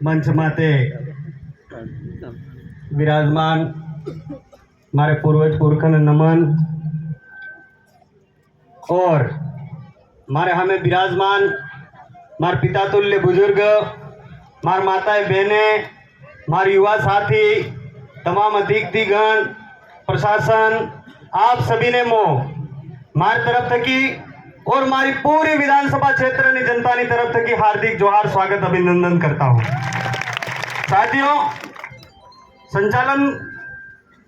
मंच माते विराजमान मारे पूर्वज पुरखन नमन और मारे हमें विराजमान मार पिता तुल्य बुजुर्ग मार माताएं बहने मार युवा साथी तमाम अधिकारीगण प्रशासन आप सभी ने मो मार तरफ थकी और मारी पूरी विधानसभा क्षेत्र की जनता की तरफ थकी हार्दिक जोहार स्वागत अभिनंदन करता हूं। साथियों, संचालन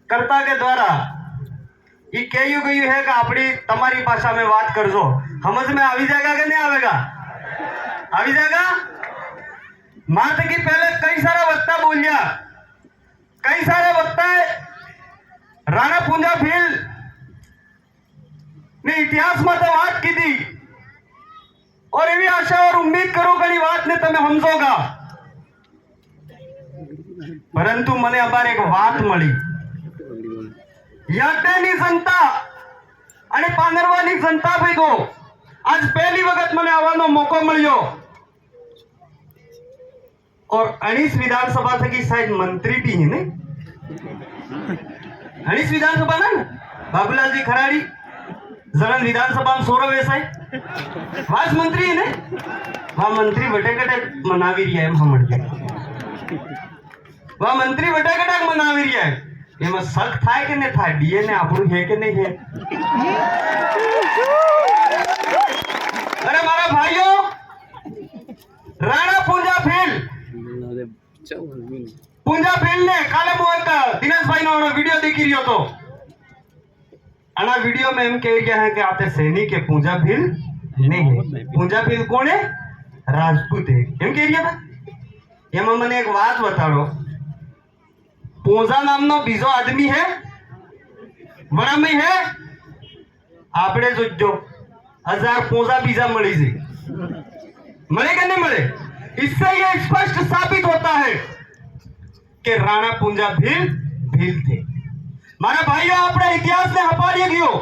कर्ता के द्वारा ये कहू गई है कि अपनी तमारी भाषा में बात कर जो समझ में आवी जाएगा कि नहीं आवेगा? आवी जाएगा। मात की पहले कई सारा वक्ता बोलिया, कई सारे वक्ता राणा पूंजा भील ने इतिहास में तो बात की थी और एवी आशा और उम्मीद करो कई बात ने तमे समझोगा, परंतु मने अबार एक बात मળી याटेनी जनता અને પાનરવાની जनता ભેગો आज पहली वक्त મને આવવાનો મોકો મળ્યો और 19 विधानसभा थकी शायद मंत्री भी है ने 19 विधानसभा ना बाबूलाल जी खराड़ी जरण विधानसभा में 16 वेसाई वास मंत्री है ने वहां मंत्री वटेकटे मनावी रिया है हमड़ के वहां मंत्री वटेकटे मनावी रिया है एમાં શક થાય કે નહીં થાય ડીએનએ આપણું છે કે નહીં છે? અરે મારા ભાઈઓ, રાણા પૂંજા ભીલ ને કાલે હું એક દિનેશભાઈનો વિડિયો દેખી રહ્યો હતો અને આ વિડિયોમાં એમ કહી ગયા है कि आपने सैनिक है पूंजा भील नहीं है। पूंजा भील कौन है? राजपूत है एम कही રહ્યા था। એમાં મને એક વાત બતાડો, पूंजा नामनो बीजो आदमी है बड़ा में है आपने जो 1000 पूंजा बीजा मળી છે મળે કે नहीं મળે? इससे यह स्पष्ट साबित होता है कि राणा पूंजा भील थे। मारा भाइयों, આપણે ઇતિહાસને હપાડી ગયો,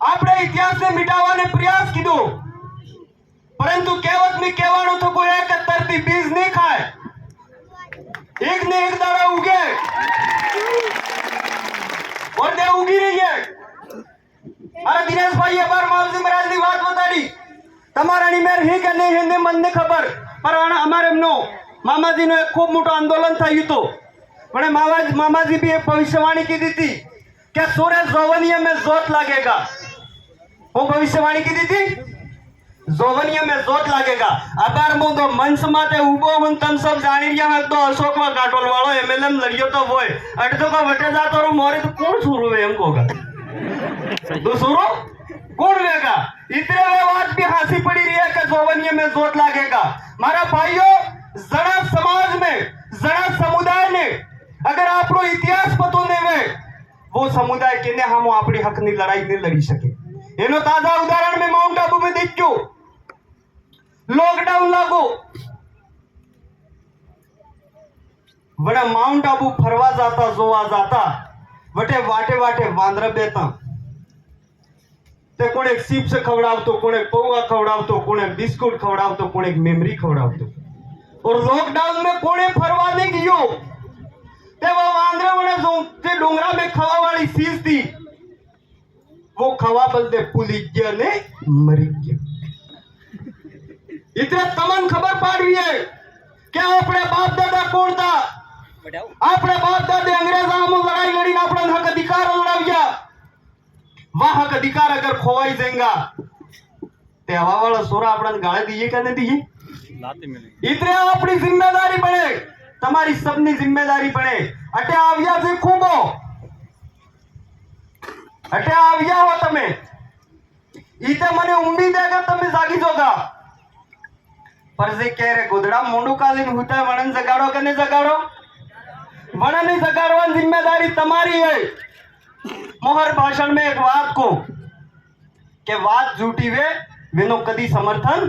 આપણે ઇતિહાસને મિટાવવાનો પ્રયાસ કીધો, પરંતુ કહેવત में કહેવાનું તો કોઈ એક તરતી બીજ નહીં ખાય, एक ने एक दाड़ा उगे और दे उगी रही है। अरे दिनेश भाई एक बार मावजी महाराज की बात बताड़ी તમારાની મેર હી કે નહીં હિન્દી મન ને ખબર, પર અમારે એમનો મામાજીનો એક ખૂબ મોટો આંદોલન થયું હતું, પણ મામાજી भी एक भविष्यवाणी की थी कि सूरज जोवनिया में जोत लागेगा। वो भविष्यवाणी की थी जोवनिया में जोत लागेगा। अबार मु तो मंच माटे उबो हूं, तम सब जानी रिया है तो अशोक वा काटोल वालो एमएलएम लड़ियो तो होय अटतो का वटे जातो रो मोरे तो कौन सुरू वे हमको का तो सुरू कौन वेगा? इतने वे बात भी हंसी पड़ी रही है कि जोवनिया में जोत लागेगा। मारा भाइयों, जरा समाज में जरा समुदाय ने अगर आपनो इतिहास पतो ने वे वो समुदाय केने हम अपनी हक ની લડાઈ नहीं लड़ी सके। एनो ताजा उदाहरण में माउंट आबू में देखो, लॉकडाउन लागू बड़ा माउंट आबू फरवा जाता जोवा जाता वटे वाटे वाटे वांद्र बेता ते कोण एक सीप से खवडावतो, कोण एक पौवा खवडावतो, कोण एक बिस्कुट खवडावतो, कोण एक मेमरी खवडावतो। और लॉकडाउन में कोणे फरवा नहीं गयो ते वो वांद्र वने जो ते डोंगरा में खवा वाली चीज थी वो खवा बदले पुलिस ने मरी गया। इतने तमन खबर पाड़ी है क्या अपने बाप दादा कौन था? अपने बाप दादे अंग्रेजा में लड़ाई लड़ी अपना हक अधिकार लड़ाविया, वह हक अधिकार अगर खोवाई देगा ते हवा वाला सोरा अपना गाले दिए क्या नहीं दिए? इतने अपनी जिम्मेदारी बने, तुम्हारी सबनी जिम्मेदारी बने। अटे आविया से खूबो अटे आविया हो तमे इते मने उम्मीद है कि तमे जागी जोगा, पर जे कह रहे गुदड़ा मोंडू कालीन होता है वणन जगाड़ो के नहीं जगाड़ो? वणन नहीं जगाड़वानी जिम्मेदारी तुम्हारी है। मोहर भाषण में एक बात को के बात झूठी वे वेनो कदी समर्थन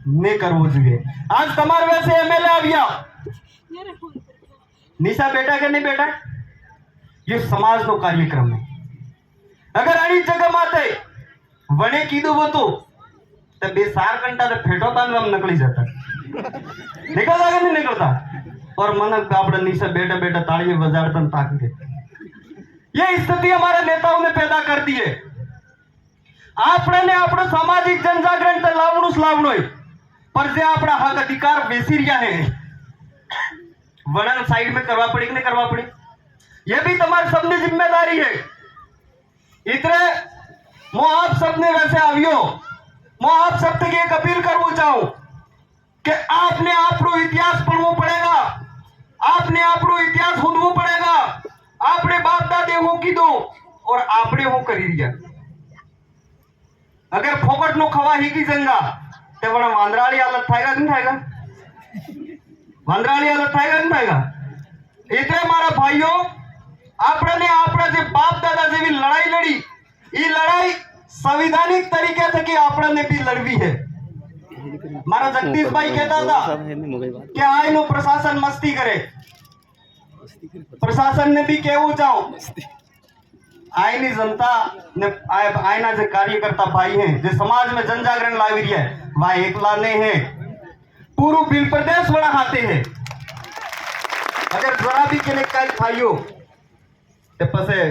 नहीं करवो જોઈએ। आज તમાર वैसे एमएलए આવ્યા निशा बेटा के नहीं बेटा, ये समाज नो कार्यक्रम है। अगर आनी जगह माते वने कीधुं હતું तो 2-4 घंटा तो फेटो बांधवा में निकली जाता, निकलता कि नहीं निकलता। और मन आपने नीचे बैठे बैठे ताड़ी बजाड़ता ताक दे। ये स्थिति हमारे नेताओं ने पैदा कर दी है। आपने आपणो सामाजिक जनजागरण तो लावणुं ज लावणुं है, पर जे आपणा हक अधिकार बेसी रह्या है वणन साइड में करवा पड़ी कि नहीं करवा पड़ी, ये भी तुम्हारी सबनी जिम्मेदारी है। इतने मैं आप सबने वैसे आवियो, मैं आप सब तक एक अपील करना चाहूं कि आपने आपको इतिहास पढ़ना पड़ेगा, आपने आपको इतिहास सुनना पड़ेगा। आपने बाप दादे हो की दो और आपने हो करी दिया। अगर फोकट नो खवा ही की जंगा तो बड़ा वांदराली हालत थाएगा कि नहीं थाएगा, वांदराली हालत थाएगा नहीं थाएगा। इतने मारा भाइयों, आपने आपने जो बाप दादा जेवी लड़ाई लड़ी, ये लड़ाई संवैधानिक तरीके से कि आपने भी लड़वी है। मारा जगदीश भाई कहता था कि आए नो प्रशासन मस्ती करे, प्रशासन ने भी कहू जाओ आईनी जनता ने आईना जो कार्यकर्ता भाई हैं जो समाज में जन जागरण लावी रही है वह एकला नहीं है, पूरा बिल प्रदेश बड़ा हाथे है। अगर जरा भी के लिए कल भाइयों तो पसे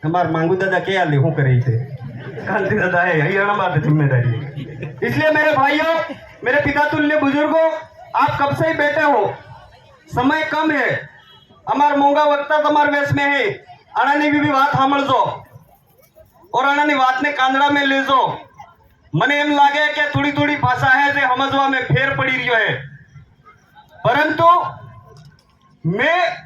हमार मांगू दादा के यार लेहू करे थे कांति दादा है, यही अड़ा बात है, जिम्मेदारी है। इसलिए मेरे भाइयों, मेरे पिता तुल्य बुजुर्गों, आप कब से ही बैठे हो, समय कम है, हमार मोंगा वक्ता तुम्हारे वेश में है। अणानी भी बात सामल जो और अणानी बात ने कांदड़ा में ले जो। मने एम लागे कि थोड़ी थोड़ी भाषा है जो समझवा में फेर पड़ी रही है, परंतु मैं